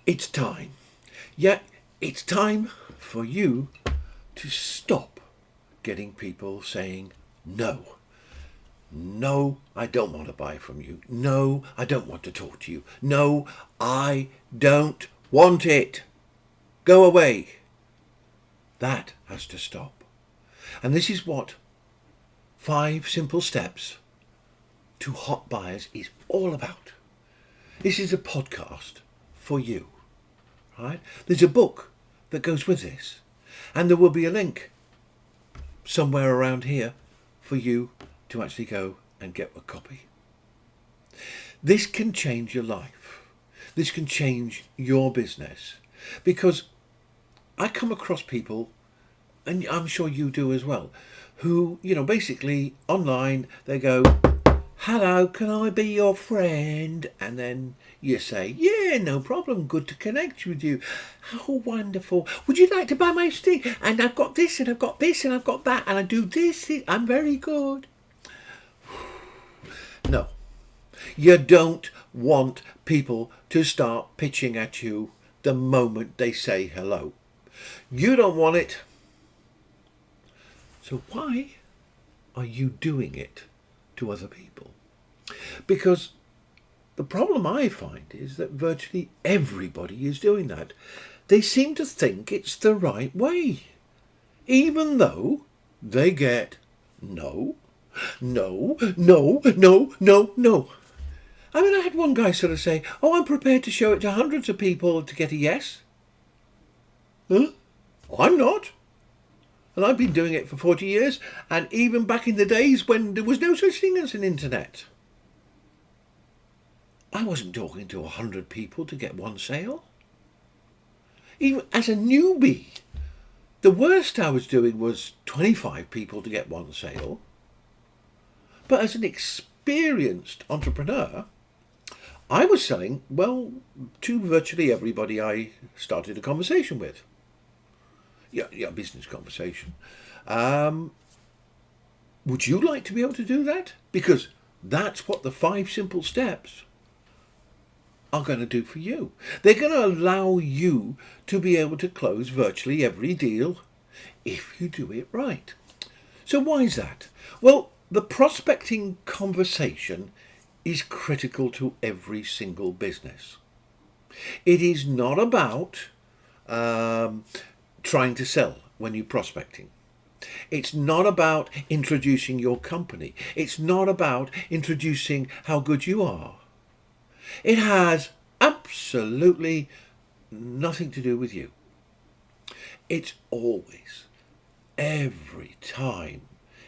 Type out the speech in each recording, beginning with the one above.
It's time. Yeah, it's time for you to stop getting people saying no. No, I don't want to buy from you. No, I don't want to talk to you. No, I don't want it. Go away. That has to stop. And this is what 5 Simple Steps to Hot Buyers is all about. This is a podcast for you, right? There's a book that goes with this, and there will be a link somewhere around here for you to actually go and get a copy. This can change your life. This can change your business, because I come across people, and I'm sure you do as well, who, basically online they go, "Hello, can I be your friend?" And then you say, "Yeah, no problem, good to connect with you. How wonderful. Would you like to buy my stick? And I've got this, and I've got this, and I've got that, and I do this. I'm very good." No, you don't want people to start pitching at you the moment they say hello. You don't want it. So why are you doing it to other people? Because the problem I find is that virtually everybody is doing that. They seem to think it's the right way, even though they get no, no, no, no, no, no. I mean, I had one guy sort of say, "Oh, I'm prepared to show it to hundreds of people to get a yes." Huh? I'm not. And I've been doing it for 40 years, and even back in the days when there was no such thing as an internet. I wasn't talking to 100 people to get one sale. Even as a newbie, the worst I was doing was 25 people to get one sale. But as an experienced entrepreneur, I was selling, well, to virtually everybody I started a conversation with. Yeah, business conversation. Would you like to be able to do that? Because that's what the 5 simple steps are going to do for you. They're going to allow you to be able to close virtually every deal if you do it right. So why is that? Well, the prospecting conversation is critical to every single business. It is not about trying to sell when you're prospecting. It's not about introducing your company. It's not about introducing how good you are. It has absolutely nothing to do with you. It's always, every time,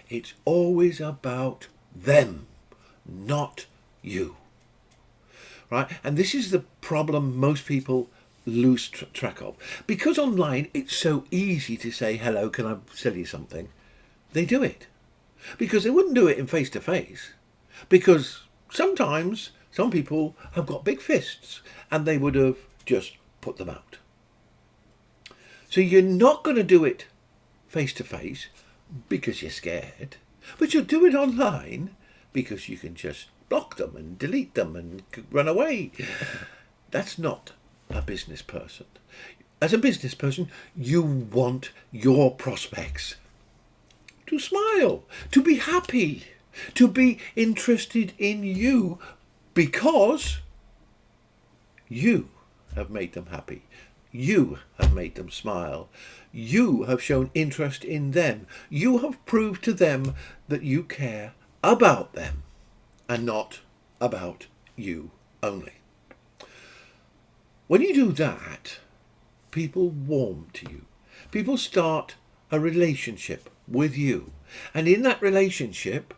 it's always about them, not you. Right? And this is the problem most people lose track of. Because online it's so easy to say, "Hello, can I sell you something?" They do it. Because they wouldn't do it in face to face. Because sometimes some people have got big fists and they would have just put them out. So you're not going to do it face to face because you're scared, but you'll do it online because you can just block them and delete them and run away. That's not a business person. As a business person, you want your prospects to smile, to be happy, to be interested in you because you have made them happy. You have made them smile. You have shown interest in them. You have proved to them that you care about them and not about you only. When you do that, people warm to you. People start a relationship with you. And in that relationship,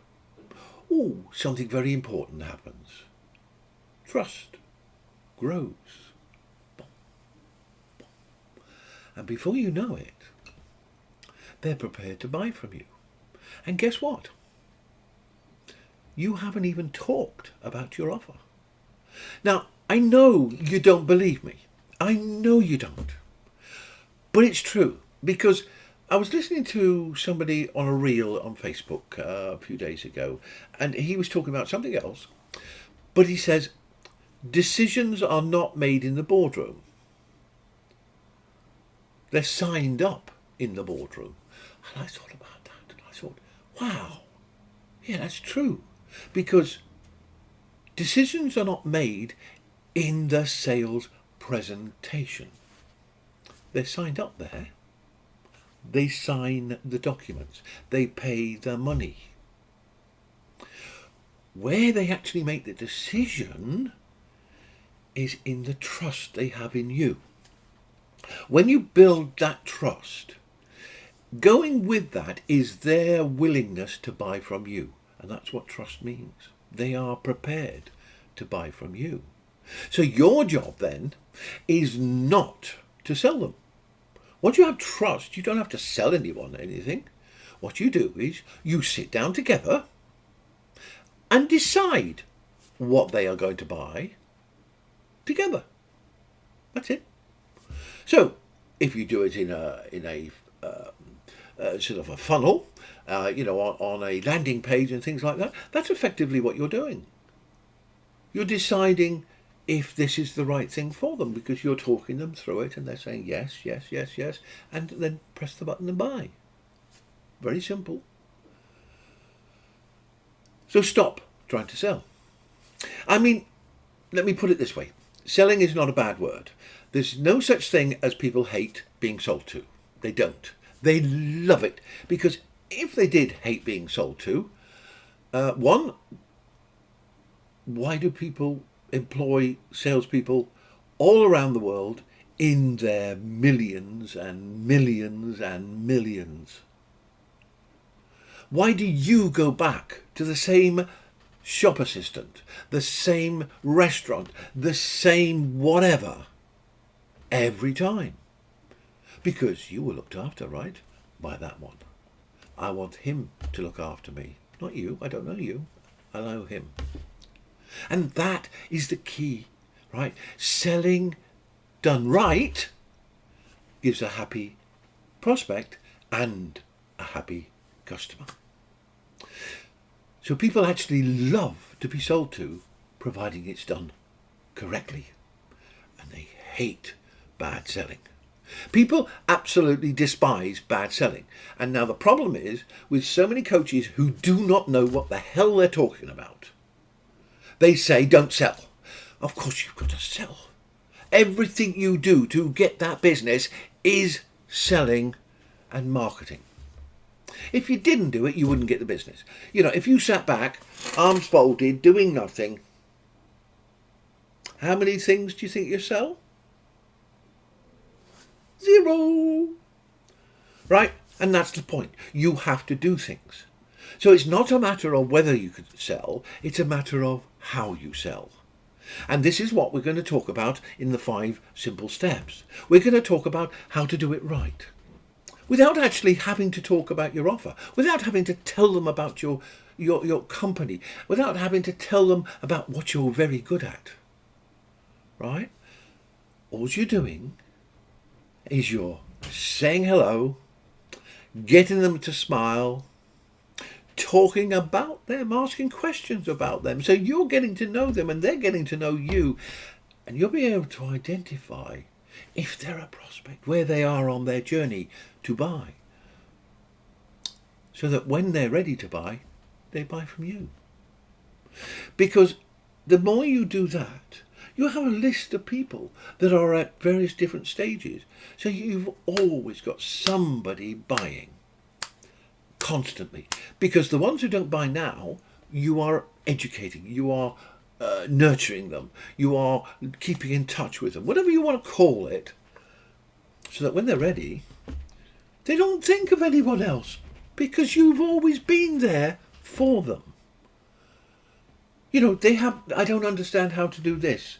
something very important happens. Trust grows. And before you know it, they're prepared to buy from you. And guess what? You haven't even talked about your offer. Now, I know you don't believe me. I know you don't. But it's true, because I was listening to somebody on a reel on Facebook a few days ago, and he was talking about something else. But he says, decisions are not made in the boardroom. They're signed up in the boardroom. And I thought about that, and I thought, wow, yeah, that's true. Because decisions are not made in the sales presentation. They're signed up there. They sign the documents. They pay the money. Where they actually make the decision is in the trust they have in you. When you build that trust, going with that is their willingness to buy from you. And that's what trust means. They are prepared to buy from you. So your job then is not to sell them. Once you have trust, you don't have to sell anyone anything. What you do is you sit down together and decide what they are going to buy together. That's it. So if you do it in a sort of a funnel, on a landing page and things like that, that's effectively what you're doing. You're deciding if this is the right thing for them, because you're talking them through it and they're saying yes, yes, yes, yes, and then press the button and buy. Very simple. So stop trying to sell. I mean, let me put it this way. Selling is not a bad word. There's no such thing as people hate being sold to. They don't. They love it. Because if they did hate being sold to, one, why do people employ salespeople all around the world in their millions and millions and millions? Why do you go back to the same shop assistant, the same restaurant, the same whatever every time? Because you were looked after, right? By that one. I want him to look after me. Not you. I don't know you. I know him. And that is the key, right? Selling done right gives a happy prospect and a happy customer. So people actually love to be sold to, providing it's done correctly. And they hate bad selling. People absolutely despise bad selling. And now the problem is with so many coaches who do not know what the hell they're talking about. They say, don't sell. Of course you've got to sell. Everything you do to get that business is selling and marketing. If you didn't do it, you wouldn't get the business. If you sat back, arms folded, doing nothing, how many things do you think you sell? 0. Right? And that's the point. You have to do things. So it's not a matter of whether you could sell, it's a matter of how you sell. And this is what we're going to talk about in the 5 simple steps. We're going to talk about how to do it right. Without actually having to talk about your offer, without having to tell them about your company, without having to tell them about what you're very good at. Right? All you're doing is you're saying hello, getting them to smile, talking about them, asking questions about them. So you're getting to know them and they're getting to know you. And you'll be able to identify if they're a prospect, where they are on their journey to buy. So that when they're ready to buy, they buy from you. Because the more you do that, you have a list of people that are at various different stages. So you've always got somebody buying constantly. Because the ones who don't buy now, you are educating, you are nurturing them, you are keeping in touch with them, whatever you want to call it, so that when they're ready, they don't think of anyone else because you've always been there for them. I don't understand how to do this.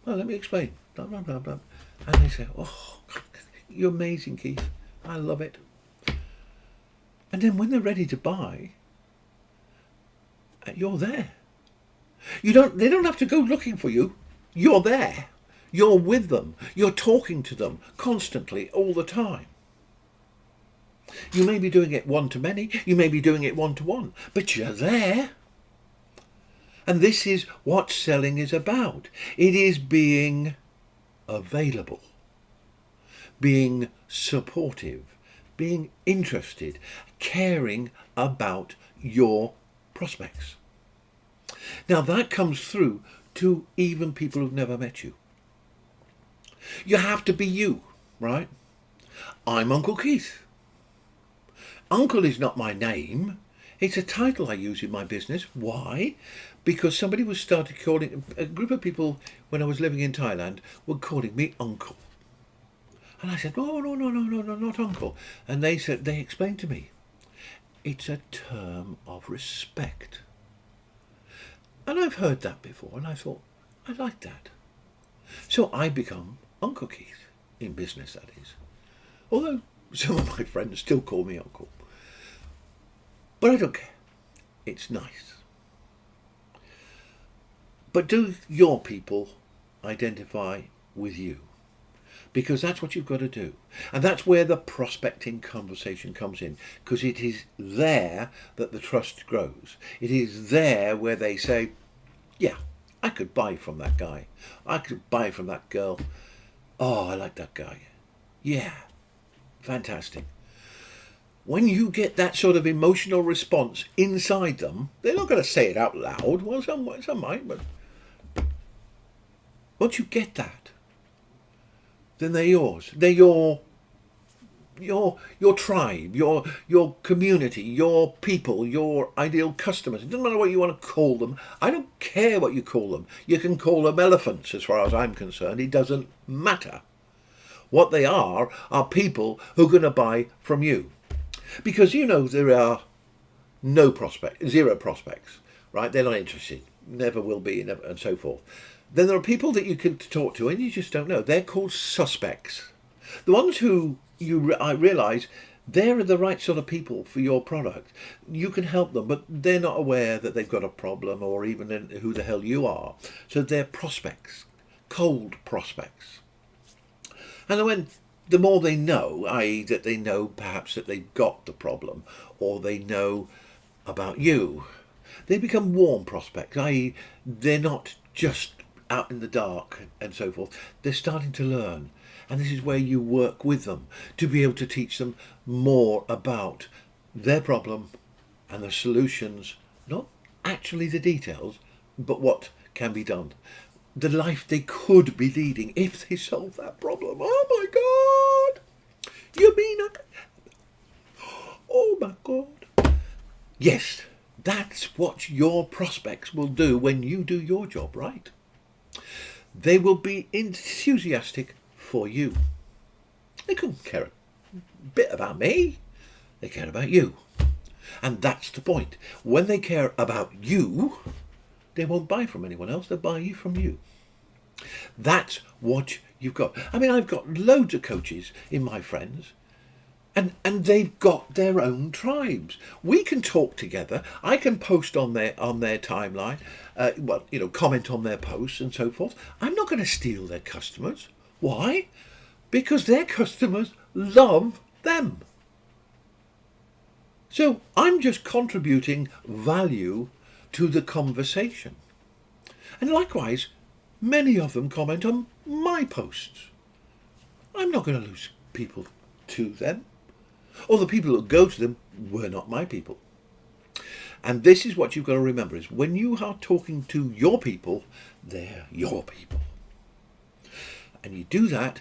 Well, let me explain. Blah, blah, blah, blah. And they say, oh, God, you're amazing, Keith. I love it. And then when they're ready to buy, you're there. They don't have to go looking for you. You're there. You're with them. You're talking to them constantly, all the time. You may be doing it one-to-many. You may be doing it one-to-one. But you're there. And this is what selling is about. It is being available. being supportive, being interested, caring about your prospects. Now that comes through to even people who've never met you. You have to be you, right? I'm Uncle Keith. Uncle is not my name. It's a title I use in my business. Why? Because somebody was started calling, a group of people when I was living in Thailand were calling me Uncle. And I said, no, not Uncle. And they explained to me, it's a term of respect. And I've heard that before, and I thought, I like that. So I become Uncle Keith, in business that is. Although some of my friends still call me Uncle. But I don't care. It's nice. But do your people identify with you? Because that's what you've got to do. And that's where the prospecting conversation comes in. Because it is there that the trust grows. It is there where they say, yeah, I could buy from that guy. I could buy from that girl. Oh, I like that guy. Yeah, fantastic. When you get that sort of emotional response inside them, they're not going to say it out loud. Well, some might, but once you get that, then they're yours. They're your tribe, your community, your people, your ideal customers. It doesn't matter what you want to call them. I don't care what you call them. You can call them elephants as far as I'm concerned. It doesn't matter. What they are people who are going to buy from you. Because there are zero prospects, right? They're not interested, never will be, never, and so forth. Then there are people that you can talk to and you just don't know. They're called suspects. The ones who I realise they're the right sort of people for your product. You can help them, but they're not aware that they've got a problem or even who the hell you are. So they're prospects, cold prospects. And when the more they know, i.e. that they know perhaps that they've got the problem or they know about you, they become warm prospects, i.e. they're not just out in the dark and so forth. They're starting to learn. And this is where you work with them to be able to teach them more about their problem and the solutions, not actually the details, but what can be done. The life they could be leading if they solve that problem. Oh my God! You mean oh my God! Yes, that's what your prospects will do when you do your job right. They will be enthusiastic for you. They couldn't care a bit about me. They care about you. And that's the point. When they care about you, they won't buy from anyone else. They'll buy from you. That's what you've got. I mean, I've got loads of coaches in my friends, and they've got their own tribes. We can talk together. I can post on their timeline, comment on their posts and so forth. I'm not going to steal their customers. Why? Because their customers love them. So I'm just contributing value to the conversation. And likewise, many of them comment on my posts. I'm not going to lose people to them. Or the people who go to them were not my people. And this is what you've got to remember, is when you are talking to your people, they're your people. And you do that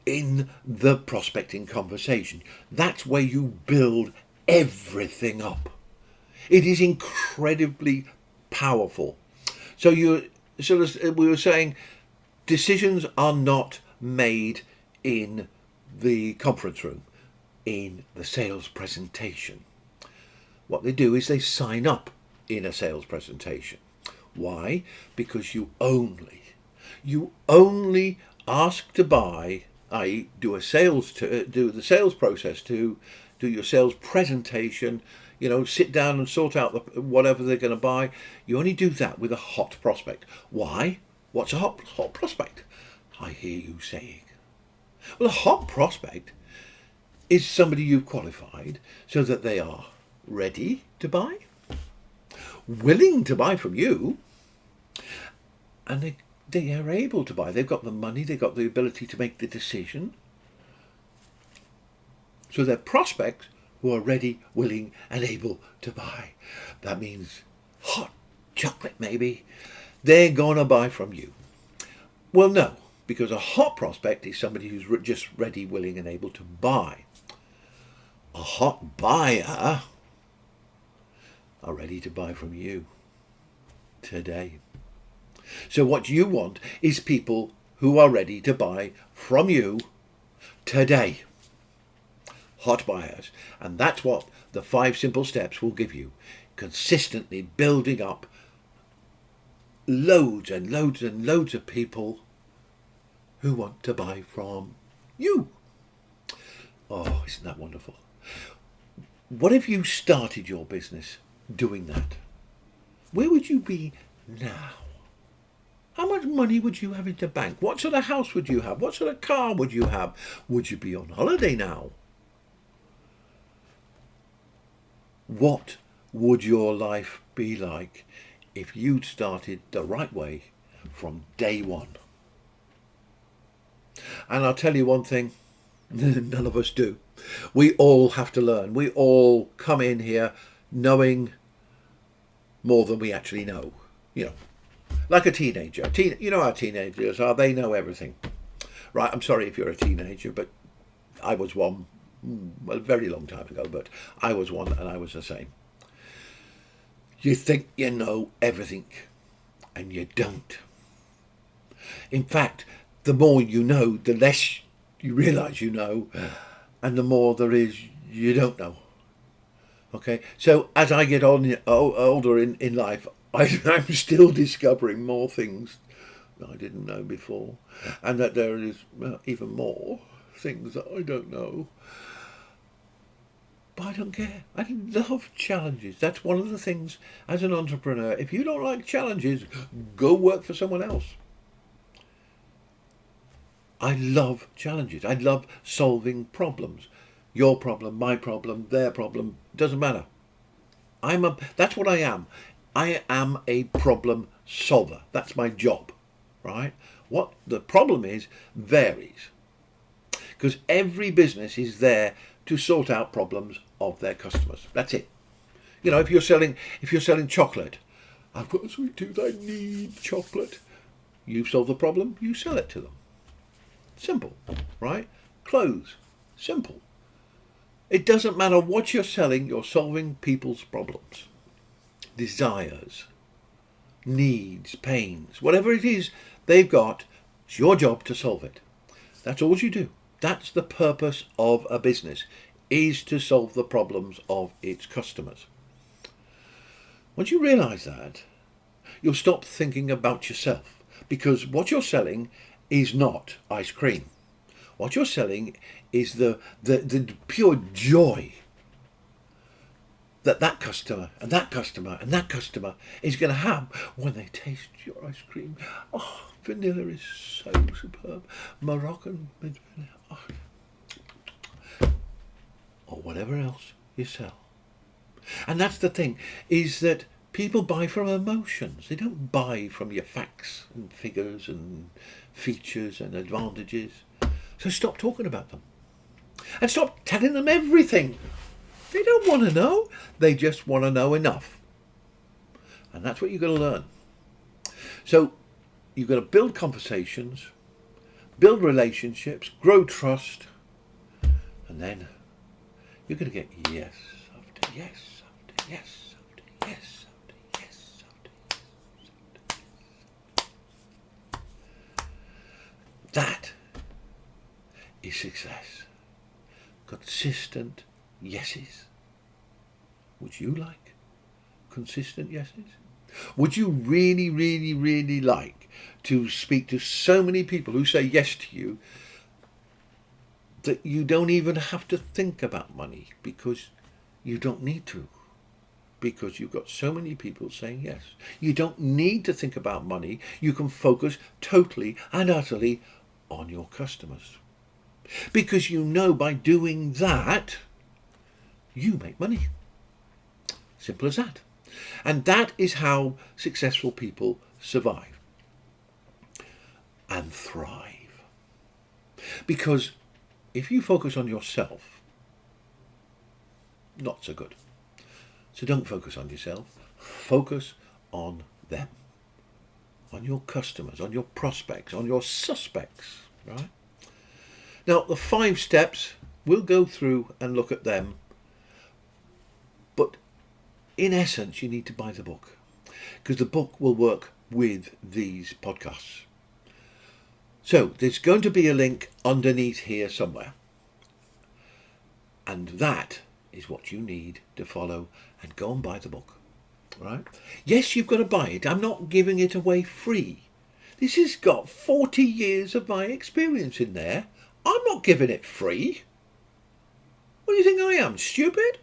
in the prospecting conversation. That's where you build everything up. It is incredibly powerful. So we were saying, decisions are not made in the conference room, in the sales presentation. What they do is they sign up in a sales presentation. Why? Because you only ask to buy, i.e. do the sales process, to do your sales presentation, sit down and sort out whatever they're going to buy. You only do that with a hot prospect. Why? What's a hot prospect? I hear you saying. Well, a hot prospect is somebody you've qualified so that they are ready to buy, willing to buy from you, and they are able to buy. They've got the money, they've got the ability to make the decision. So they're prospects who are ready, willing, and able to buy. That means hot chocolate, maybe. They're going to buy from you. Well, no, because a hot prospect is somebody who's just ready, willing, and able to buy. A hot buyer are ready to buy from you today. So what you want is people who are ready to buy from you today. Hot buyers. And that's what the 5 simple steps will give you. Consistently building up loads and loads and loads of people who want to buy from you. Oh, isn't that wonderful? What if you started your business doing that? Where would you be now? How much money would you have in the bank? What sort of house would you have? What sort of car would you have? Would you be on holiday now? What would your life be like if you'd started the right way from day one? And I'll tell you one thing, none of us do. We all have to learn. We all come in here knowing more than we actually know. You know, like a teenager. You know how teenagers are. They know everything. Right, I'm sorry if you're a teenager, but I was one a very long time ago, but I was one and I was the same. You think you know everything, and you don't. In fact, the more you know, the less you realise you know, and the more there is you don't know. Okay, so as I get older in life, I'm still discovering more things that I didn't know before, and that there is even more things that I don't know. But I don't care. I love challenges. That's one of the things as an entrepreneur. If you don't like challenges, go work for someone else. I love challenges. I love solving problems. Your problem, my problem, their problem, doesn't matter. That's what I am. I am a problem solver. That's my job, right? What the problem is varies. Because every business is there to sort out problems of their customers. That's it. You know, if you're selling chocolate, I've got a sweet tooth, I need chocolate. You solve the problem, you sell it to them. Simple, right? Clothes, simple. It doesn't matter what you're selling, you're solving people's problems, desires, needs, pains, whatever it is they've got, it's your job to solve it. That's all you do. That's the purpose of a business, is to solve the problems of its customers. Once you realise that, you'll stop thinking about yourself, because what you're selling is not ice cream. What you're selling is the pure joy that customer and that customer and that customer is going to have when they taste your ice cream. Oh, vanilla is so superb. Moroccan with vanilla. Oh. Or whatever else you sell. And that's the thing, is that people buy from emotions. They don't buy from your facts and figures and features and advantages. So stop talking about them. And stop telling them everything. They don't want to know. They just want to know enough. And that's what you've got to learn. So you've got to build conversations, build relationships, grow trust, and then you're going to get yes after yes after yes after yes after yes after yes after yes. That is success. Consistent yeses. Would you like consistent yeses? Would you really, really, really like to speak to so many people who say yes to you that you don't even have to think about money, because you don't need to, because you've got so many people saying yes. You don't need to think about money. You can focus totally and utterly on your customers, because you know by doing that you make money. Simple as that. And that is how successful people survive and thrive. Because if you focus on yourself, not so good. So don't focus on yourself. Focus on them, on your customers, on your prospects, on your suspects, right? Now, the 5 steps, we'll go through and look at them. But in essence, you need to buy the book, because the book will work with these podcasts. So there's going to be a link underneath here somewhere. And that is what you need to follow and go and buy the book. Right? Yes, you've got to buy it. I'm not giving it away free. This has got 40 years of my experience in there. I'm not giving it free. What do you think I am, stupid?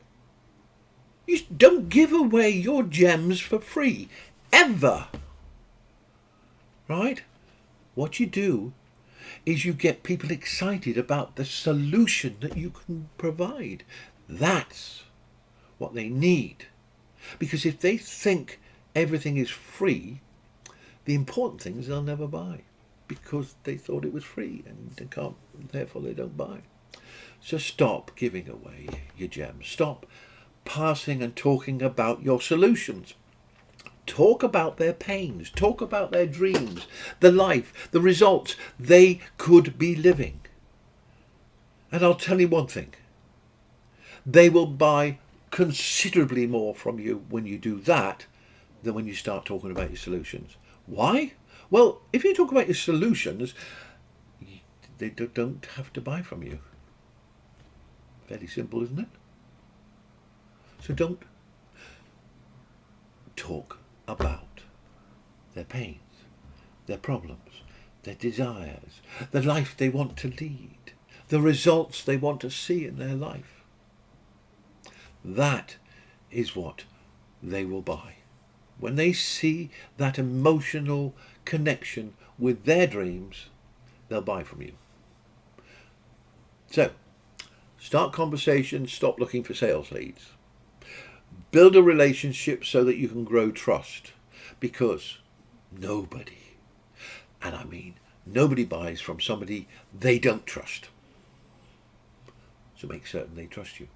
You don't give away your gems for free, ever. Right? What you do is you get people excited about the solution that you can provide. That's what they need. Because if they think everything is free, the important things they'll never buy, because they thought it was free and they can't, therefore they don't buy. So stop giving away your gems. Stop passing and talking about your solutions. Talk about their pains. Talk about their dreams, the life, the results they could be living. And I'll tell you one thing. They will buy considerably more from you when you do that than when you start talking about your solutions. Why? Well, if you talk about your solutions, they don't have to buy from you. Fairly simple, isn't it? So don't talk about their pains, their problems, their desires, the life they want to lead, the results they want to see in their life. That is what they will buy. When they see that emotional connection with their dreams, they'll buy from you. So, start conversations, stop looking for sales leads. Build a relationship so that you can grow trust, because nobody, and I mean nobody, buys from somebody they don't trust. So make certain they trust you.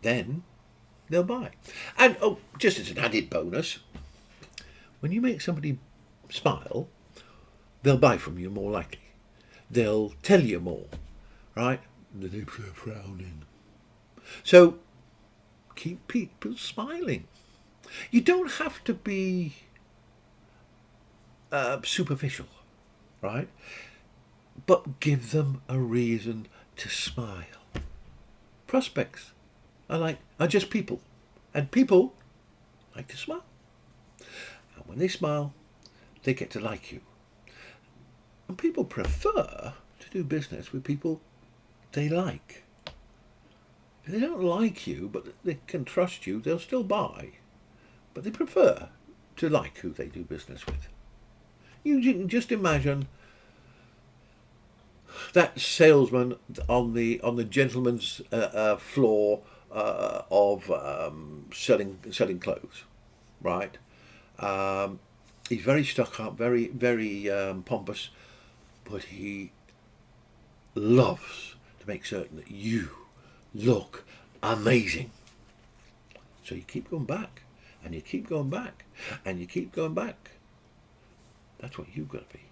Then they'll buy. And just as an added bonus, when you make somebody smile, they'll buy from you more likely. They'll tell you more, right? They're frowning. So keep people smiling. You don't have to be superficial, right? But give them a reason to smile. Prospects are just people, and people like to smile. And when they smile, they get to like you. And people prefer to do business with people they like. If they don't like you, but they can trust you, they'll still buy. But they prefer to like who they do business with. You can just imagine that salesman on the gentleman's floor of selling clothes, right? He's very stuck up, very pompous, but he loves to make certain that you look amazing. So you keep going back, and you keep going back, and you keep going back. That's what you've got to be.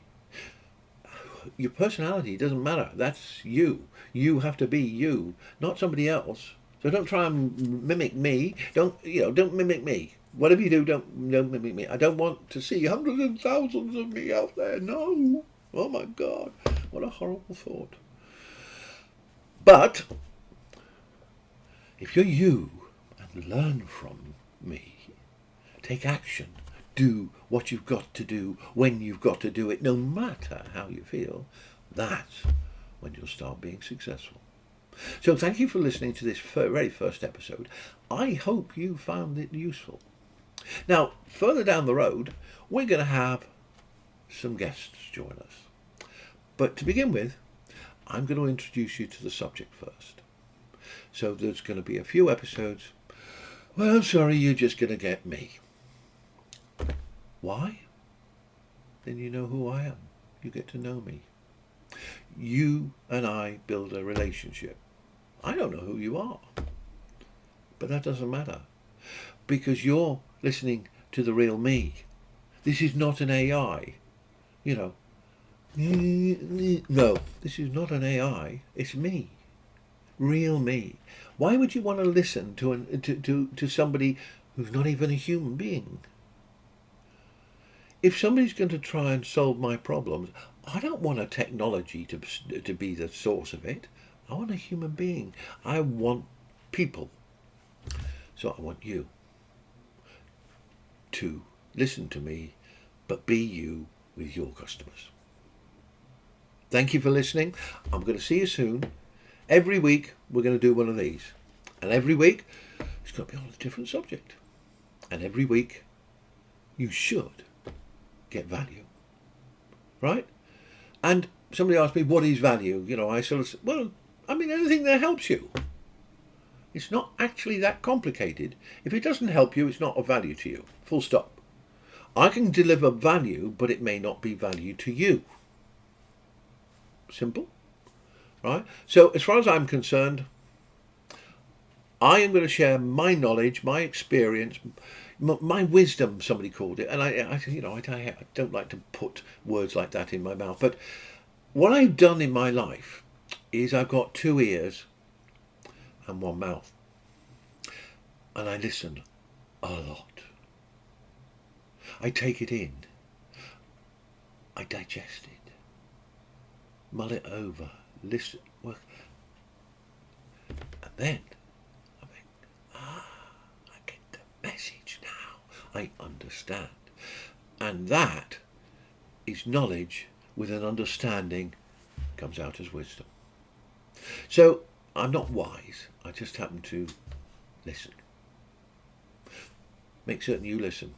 Your personality doesn't matter. That's you. You have to be you, not somebody else. So don't try and mimic me. Don't mimic me. Whatever you do, don't mimic me. I don't want to see hundreds and thousands of me out there. No. Oh my God. What a horrible thought. But if you're you and learn from me, take action, do what you've got to do when you've got to do it, no matter how you feel, that's when you'll start being successful. So thank you for listening to this very first episode. I hope you found it useful. Now, further down the road, we're going to have some guests join us. But to begin with, I'm going to introduce you to the subject first. So there's going to be a few episodes. Well, I'm sorry, you're just going to get me. Why? Then you know who I am. You get to know me. You and I build a relationship. I don't know who you are. But that doesn't matter, because you're listening to the real me. This is not an AI, you know. No, this is not an AI. It's me, real me. Why would you want to listen to somebody who's not even a human being? If somebody's going to try and solve my problems, I don't want a technology to be the source of it. I want a human being. I want people. So I want you to listen to me, but be you with your customers. Thank you for listening. I'm going to see you soon. Every week we're going to do one of these. And every week it's going to be on a different subject. And every week you should get value. Right? And somebody asked me, what is value? You know, I sort of said, well, I mean, anything that helps you. It's not actually that complicated. If it doesn't help you, it's not of value to you. Full stop. I can deliver value, but it may not be value to you. Simple. Right? So as far as I'm concerned, I am going to share my knowledge, my experience, my wisdom, somebody called it. And I don't like to put words like that in my mouth. But what I've done in my life is I've got 2 ears and 1 mouth. And I listen a lot. I take it in. I digest it. Mull it over. Listen. Work. And then I think, I get the message now. I understand. And that is knowledge with an understanding, comes out as wisdom. So I'm not wise. I just happen to listen. Make certain you listen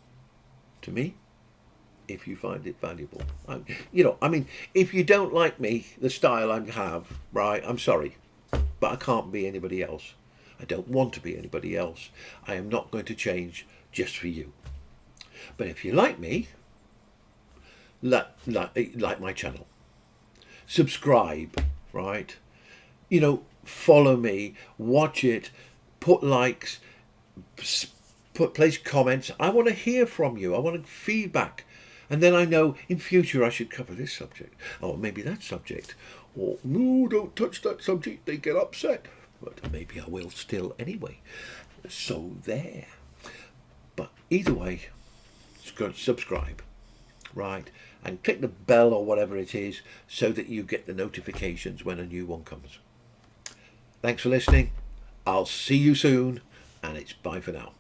to me if you find it valuable. If you don't like me, the style I have, right, I'm sorry, but I can't be anybody else. I don't want to be anybody else. I am not going to change just for you. But if you like me, like my channel, subscribe, right? Follow me, watch it, put likes, place comments. I want to hear from you. I want feedback. And then I know in future I should cover this subject, or maybe that subject, or no, don't touch that subject, they get upset. But maybe I will still anyway. So there. But either way, subscribe, right? And click the bell or whatever it is so that you get the notifications when a new one comes. Thanks for listening. I'll see you soon, and it's bye for now.